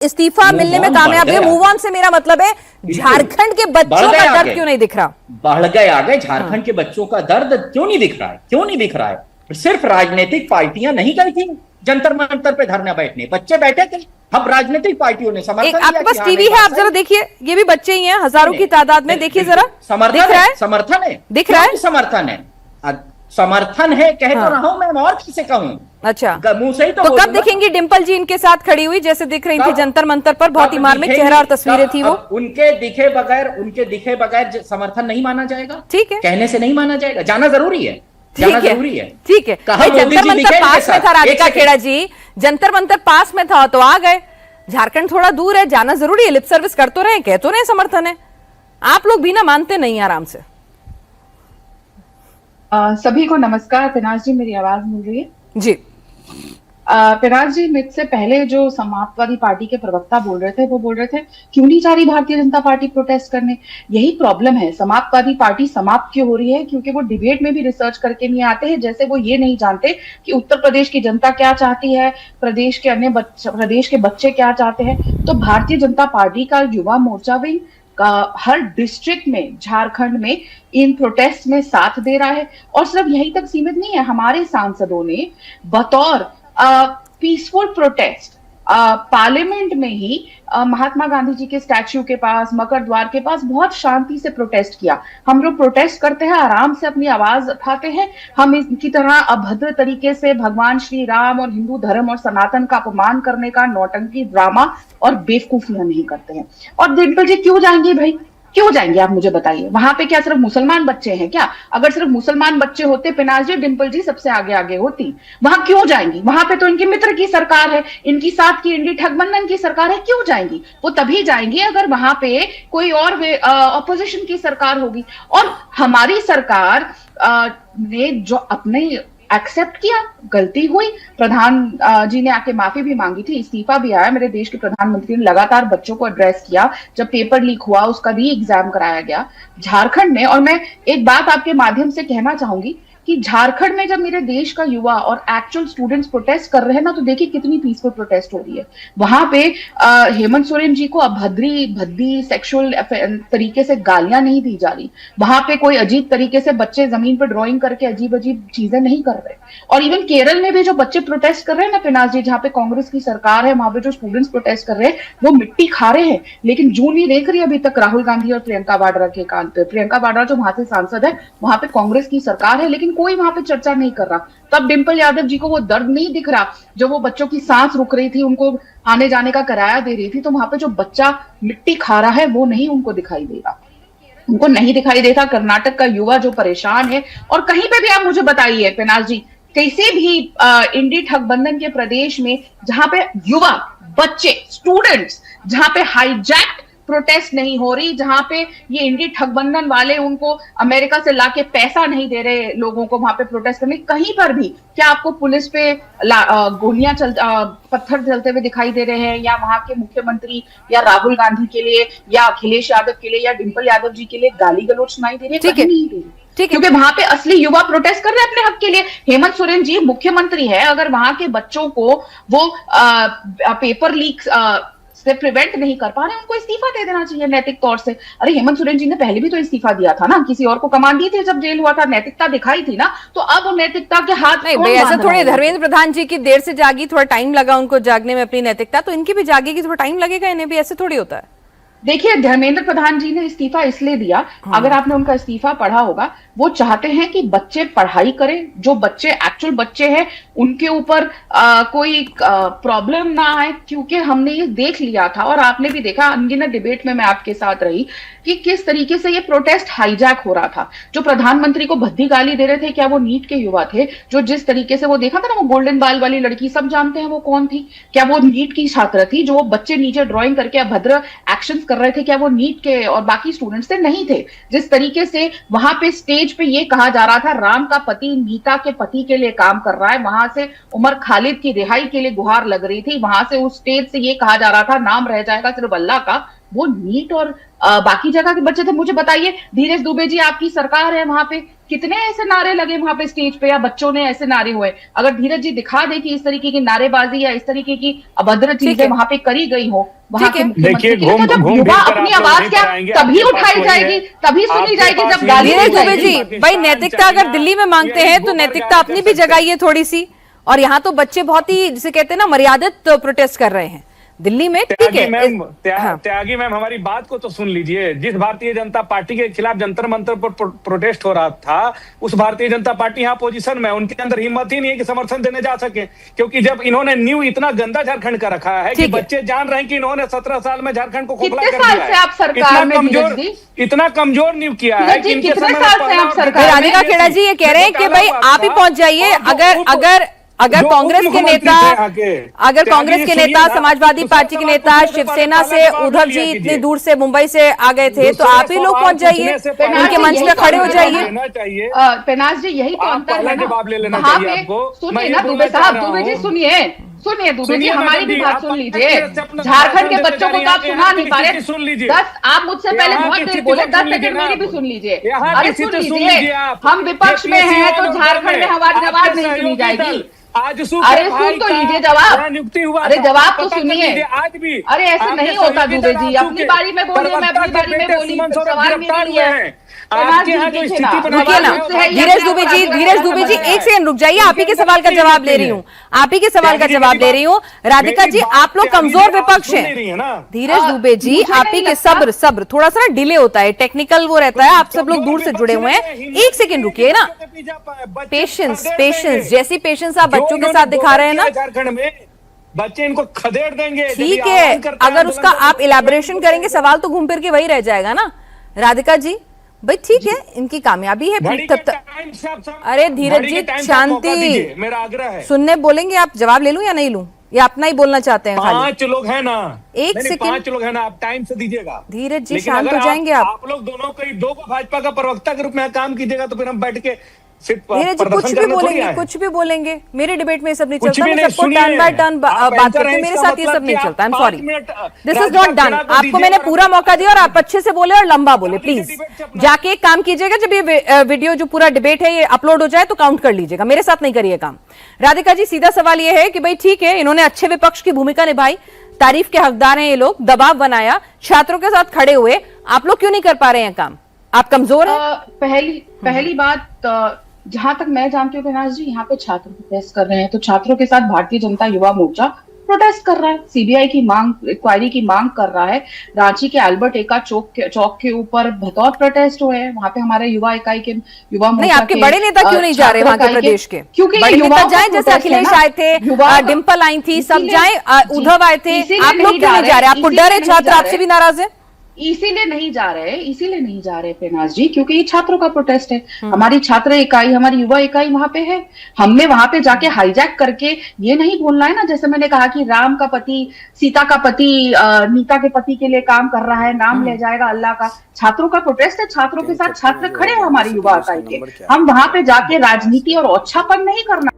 इस्तीफा मिलने में कामयाब है। मूव ऑन से मेरा मतलब है झारखंड के बच्चों का दर्द क्यों नहीं दिख रहा? बढ़ गए आगे झारखंड के बच्चों का दर्द क्यों नहीं दिख रहा है? क्यों नहीं दिख रहा है? सिर्फ राजनीतिक पार्टियां नहीं गई थी जंतर मंतर पे धरना बैठने, बच्चे बैठे थे। अब राजनीतिक पार्टियों ने समर्थन दिया। आपके पास टीवी है, आप जरा देखिए, ये भी बच्चे ही हैं हजारों की तादाद में। देखिए जरा, समर्थन है, समर्थन है, दिख रहा है, समर्थन है, समर्थन है, कह तो रहा हूं मैं, और किसे कहूं? अच्छा, मुंह से ही तो कब दिखेंगी डिंपल जी इनके साथ खड़ी हुई जैसे दिख रही थी जंतर मंतर पर? बहुत ही मार्मिक चेहरा और तस्वीरें थी वो। उनके दिखे बगैर समर्थन नहीं माना जाएगा। ठीक है, कहने से नहीं माना जाएगा, जाना जरूरी है, जाना जरूरी है। ठीक है, जंतर मंतर पास में था, राधिका खेड़ा जी, जंतर मंतर पास में था तो आ गए। झारखंड थोड़ा दूर है, जाना जरूरी है। लिप सर्विस कर तो रहे, कह तो रहे समर्थन है। आप लोग भी ना मानते नहीं आराम से। सभी को नमस्कार। पिनाज जी, मेरी आवाज मिल रही है? जी। पिनाज जी, मुझसे पहले जो समाजवादी पार्टी के प्रवक्ता बोल रहे थे, वो बोल रहे थे क्यों नहीं जा रही भारतीय जनता पार्टी प्रोटेस्ट करने। यही प्रॉब्लम है, समाजवादी पार्टी समाप्त क्यों हो रही है? क्योंकि वो डिबेट में भी रिसर्च करके नहीं आते हैं। जैसे वो ये नहीं जानते कि उत्तर प्रदेश की जनता क्या चाहती है, प्रदेश के बच्चे क्या चाहते हैं। तो भारतीय जनता पार्टी का युवा मोर्चा भी हर डिस्ट्रिक्ट में झारखंड में इन प्रोटेस्ट में साथ दे रहा है। और सिर्फ यही तक सीमित नहीं है, हमारे सांसदों ने बतौर पीसफुल प्रोटेस्ट पार्लियामेंट में ही महात्मा गांधी जी के स्टैच्यू के पास, मकर द्वार के पास बहुत शांति से प्रोटेस्ट किया। हम लोग प्रोटेस्ट करते हैं, आराम से अपनी आवाज उठाते हैं। हम इनकी तरह अभद्र तरीके से भगवान श्री राम और हिंदू धर्म और सनातन का अपमान करने का नौटंकी ड्रामा और बेवकूफियां नहीं करते हैं। और डिंपल जी क्यों जाएंगे भाई? क्यों जाएंगे आप मुझे बताइए? वहां पे क्या सिर्फ मुसलमान बच्चे हैं क्या? अगर सिर्फ मुसलमान बच्चे होते, पिनाज जी, डिंपल जी सबसे आगे आगे होती। वहां क्यों जाएंगी? वहां पे तो इनके मित्र की सरकार है, इनकी साथ की इंडी ठगबंधन की सरकार है। क्यों जाएंगी? वो तभी जाएंगी अगर वहां पे कोई और ऑपोजिशन की सरकार होगी। और हमारी सरकार ने जो अपने एक्सेप्ट किया, गलती हुई, प्रधान जी ने आके माफी भी मांगी थी, इस्तीफा भी आया। मेरे देश के प्रधानमंत्री ने लगातार बच्चों को एड्रेस किया। जब पेपर लीक हुआ, उसका री एग्जाम कराया गया झारखंड में। और मैं एक बात आपके माध्यम से कहना चाहूंगी कि झारखंड में जब मेरे देश का युवा और एक्चुअल स्टूडेंट्स प्रोटेस्ट कर रहे हैं ना, तो देखिए कितनी पीसफुल प्रोटेस्ट हो रही है। वहां पे हेमंत सोरेन जी को भद्दी सेक्सुअल तरीके से गालियां नहीं दी जा रही। वहां पे कोई अजीब तरीके से बच्चे जमीन पर ड्राइंग करके अजीब अजीब चीजें नहीं कर रहे। और इवन केरल में भी जो बच्चे प्रोटेस्ट कर रहे हैं ना पिनाज जी, जहाँ पे कांग्रेस की सरकार है, वहां पे जो स्टूडेंट्स प्रोटेस्ट कर रहे हैं वो मिट्टी खा रहे हैं। लेकिन जून नहीं देख रही अभी तक राहुल गांधी और प्रियंका वाड्रा के कान पे। प्रियंका वाड्रा जो वहां से सांसद है, वहां पे कांग्रेस की सरकार है, लेकिन कोई वहां पे चर्चा नहीं कर रहा। तब डिंपल यादव जी को वो दर्द नहीं दिख रहा जो वो बच्चों की सांस रुक रही थी, उनको आने जाने का किराया दे रही थी। तो वहां पे जो बच्चा मिट्टी खा रहा है वो नहीं उनको दिखाई देगा, उनको नहीं दिखाई देता। कर्नाटक का युवा जो परेशान है, और कहीं पे भी आप मुझे बताइए पिनाज जी, किसी भी इंडी ठगबंधन के प्रदेश में जहां पे युवा, बच्चे, स्टूडेंट्स, जहां पे हाईजैक प्रोटेस्ट नहीं हो रही, जहां पे ये इंडी ठगबंधन वाले उनको अमेरिका से लाके पैसा नहीं दे रहे लोगों को वहां पे प्रोटेस्ट करने, कहीं पर भी क्या आपको पुलिस पे गोलियां पत्थर चलते हुए दिखाई दे रहे हैं? या वहां के मुख्यमंत्री या राहुल गांधी के लिए या अखिलेश यादव के लिए या डिंपल यादव जी के लिए गाली गलौज सुनाई दे रही है? कहीं नहीं दे रही, क्योंकि वहां पे असली युवा प्रोटेस्ट कर रहे हैं अपने हक के लिए। हेमंत सोरेन जी मुख्यमंत्री है, अगर वहां के बच्चों को वो पेपर लीक से प्रिवेंट नहीं कर पा रहे, उनको इस्तीफा दे देना चाहिए नैतिक तौर से। अरे हेमंत सोरेन जी ने पहले भी तो इस्तीफा दिया था ना, किसी और को कमान दी थी जब जेल हुआ था, नैतिकता दिखाई थी ना। तो अब वो नैतिकता के हाथ नहीं भाई, ऐसा थोड़ी। धर्मेंद्र प्रधान जी की देर से जागी, थोड़ा टाइम लगा उनको जागने में अपनी नैतिकता, तो इनकी भी जागेगी, थोड़ा टाइम लगेगा इन्हें भी, ऐसे थोड़ी होता है। देखिए, धर्मेंद्र प्रधान जी ने इस्तीफा इसलिए दिया, अगर आपने उनका इस्तीफा पढ़ा होगा, वो चाहते हैं कि बच्चे पढ़ाई करें, जो बच्चे एक्चुअल बच्चे हैं उनके ऊपर कोई प्रॉब्लम ना आए। क्योंकि हमने ये देख लिया था, और आपने भी देखा, अनगिनत डिबेट में मैं आपके साथ रही, कि किस तरीके से ये प्रोटेस्ट हाईजैक हो रहा था। जो प्रधानमंत्री को भद्दी गाली दे रहे थे, क्या वो नीट के युवा थे? जो जिस तरीके से वो देखा था ना, वो गोल्डन बाल वाली लड़की, सब जानते हैं वो कौन थी। क्या वो नीट की छात्रा थी? जो वो बच्चे नीचे ड्राइंग करके अभद्र एक्शन कर रहे थे, क्या वो नीट के और बाकी स्टूडेंट्स थे? नहीं थे। जिस तरीके से वहां पे स्टेज पे ये कहा जा रहा था राम का पति गीता के पति के लिए काम कर रहा है, वहां से उमर खालिद की रिहाई के लिए गुहार लग रही थी, वहां से उस स्टेज से ये कहा जा रहा था नाम रह जाएगा सिर्फ अल्लाह का, वो नीट और बाकी जगह के बच्चे थे। मुझे बताइए, धीरज दुबे जी आपकी सरकार है वहां पे, कितने ऐसे नारे लगे वहां पे स्टेज पे या बच्चों ने ऐसे नारे हुए। अगर धीरज जी दिखा दे कि इस तरीके की नारेबाजी या इस तरीके की अभद्र चीजें वहां पे करी गई हो वहां के मुख्यमंत्री की, तो जब युवा अपनी आवाज क्या तभी उठाई जाएगी, तभी सुनी जाएगी जब गाली धीरज दी दुबे जाएगी। जी, भाई नैतिकता अगर दिल्ली में मांगते हैं तो नैतिकता अपनी भी जगाइए थोड़ी सी। और यहाँ तो बच्चे बहुत ही जिसे कहते हैं ना मर्यादित प्रोटेस्ट कर रहे हैं दिल्ली में, ठीक है। त्यागी मैम हमारी बात को तो सुन लीजिए। जिस भारतीय जनता पार्टी के खिलाफ जंतर मंतर पर प्रोटेस्ट हो रहा था, उस भारतीय जनता पार्टी यहाँ पोजीशन में, उनके अंदर हिम्मत ही नहीं है कि समर्थन देने जा सके, क्योंकि जब इन्होंने न्यू इतना गंदा झारखंड का रखा है कि बच्चे जान रहे हैं कि इन्होंने 17 साल में झारखंड को खोखला कर दिया है। आप सरकार में इतना कमजोर न्यू किया है कि इनके समय राधिका खेड़ा जी ये कह रहे हैं कि भाई आप ही पहुंच जाइए। अगर कांग्रेस के नेता, समाजवादी पार्टी के नेता, शिवसेना से उद्धव जी इतनी दूर से मुंबई से आ गए थे, तो आप ही लोग पहुंच जाइए, उनके मंच पे खड़े हो जाइए। पेनाज जी यही तो अंतर है ना। वहाँ पे सुनिए ना दुबे साहब, दुबे जी सुनिए दुबे जी, हमारी भी बात सुन लीजिए। झारखंड के बच्चों को तो आप सुना नहीं पा रहे। सुन लीजिए, 10 आप मुझसे पहले बहुत देर बोले, 10 सेकंड मेरी भी सुन लीजिए। अरे सुन लीजिए, हम विपक्ष में हैं तो झारखंड में हमारी आवाज नहीं सुनी जाएगी। आज अरे सुन तो लीजिए जवाब, नियुक्ति हुआ, अरे जवाब तो सुनिए। आज भी अरे ऐसे नहीं होता दुबे जी, अपनी बारी में बोलिए, मैं अपनी बारी में बोली, सवाल मेरे लिए है। धीरज दुबे जी एक सेकंड रुक जाइए, आप ही के सवाल का जवाब ले रही हूँ, राधिका जी आप लोग कमजोर विपक्ष हैं। धीरज दुबे जी आप ही के सब्र थोड़ा सा ना डिले होता है, टेक्निकल वो रहता है, आप सब लोग दूर से जुड़े हुए हैं, एक सेकंड रुकिए ना। पेशेंस जैसी पेशेंस आप बच्चों के साथ दिखा रहे हैं ना, झारखंड में बच्चे इनको खदेड़ देंगे। ठीक है, अगर उसका आप इलेबोरेशन करेंगे सवाल तो घूम फिर के वही रह जाएगा ना राधिका जी। भाई ठीक है, इनकी कामयाबी है। अरे धीरज जी शांति, मेरा आग्रह है। सुनने बोलेंगे आप, जवाब ले लूं या नहीं लूं, या अपना ही बोलना चाहते हैं? 5 लोग हैं ना, एक सेकंड, 5 लोग हैं ना, आप टाइम से दीजिएगा। धीरज जी शांत हो जाएंगे आप लोग दोनों को 2 को भाजपा का प्रवक्ता के रूप में काम कीजिएगा, तो फिर हम बैठ के धीरज जी कुछ भी बोलेंगे, मेरे डिबेट में सब नहीं चलता, मैं सबको टर्न बाय टर्न बात करते हैं, मेरे साथ ये सब नहीं चलता। I am sorry, this is not done. आपको मैंने पूरा मौका दिया और आप अच्छे से बोले और लंबा बोले। प्लीज जाके एक काम कीजिएगा, जब ये वीडियो जो पूरा डिबेट है ये अपलोड हो जाए तो काउंट कर लीजिएगा, मेरे साथ नहीं करिए काम। राधिका जी सीधा सवाल ये है कि भाई ठीक है, इन्होंने अच्छे विपक्ष की भूमिका निभाई, तारीफ के हकदार हैं ये लोग, दबाव बनाया, छात्रों के साथ खड़े हुए, आप लोग क्यों नहीं कर पा रहे हैं काम? आप कमजोर हैं? पहली बात, जहां तक मैं जानती हूँ पेनाज जी, यहाँ पे छात्र प्रोटेस्ट कर रहे हैं, तो छात्रों के साथ भारतीय जनता युवा मोर्चा प्रोटेस्ट कर रहा है, सीबीआई की मांग, इंक्वायरी की मांग कर रहा है। रांची के अल्बर्ट एक्का चौक के ऊपर बहुत प्रोटेस्ट हुए हैं, वहां पे हमारे युवा इकाई के युवा मोर्चा आपके बड़े नेता क्यों नहीं जा रहे वहां के प्रदेश के? क्योंकि बड़े नेता जाए, जैसे अखिलेश आए थे, डिम्पल आई थी, सब जाए, उद्धव आए थे, आप लोग क्यों नहीं जा रहे? आपको डर है छात्र आपसे भी नाराज है? इसीलिए नहीं जा रहे पेनाज जी, क्योंकि ये छात्रों का प्रोटेस्ट है। हमारी छात्र इकाई, हमारी युवा इकाई वहां पे है। हमने वहां पे जाके हाईजैक करके ये नहीं बोलना है ना, जैसे मैंने कहा कि राम का पति, सीता का पति, नीता के पति के लिए काम कर रहा है, नाम ले जाएगा अल्लाह का। छात्रों का प्रोटेस्ट है, छात्रों के साथ छात्र खड़े हैं हमारी युवा इकाई के। हम वहां पे जाके राजनीति और औच्छापन नहीं करना।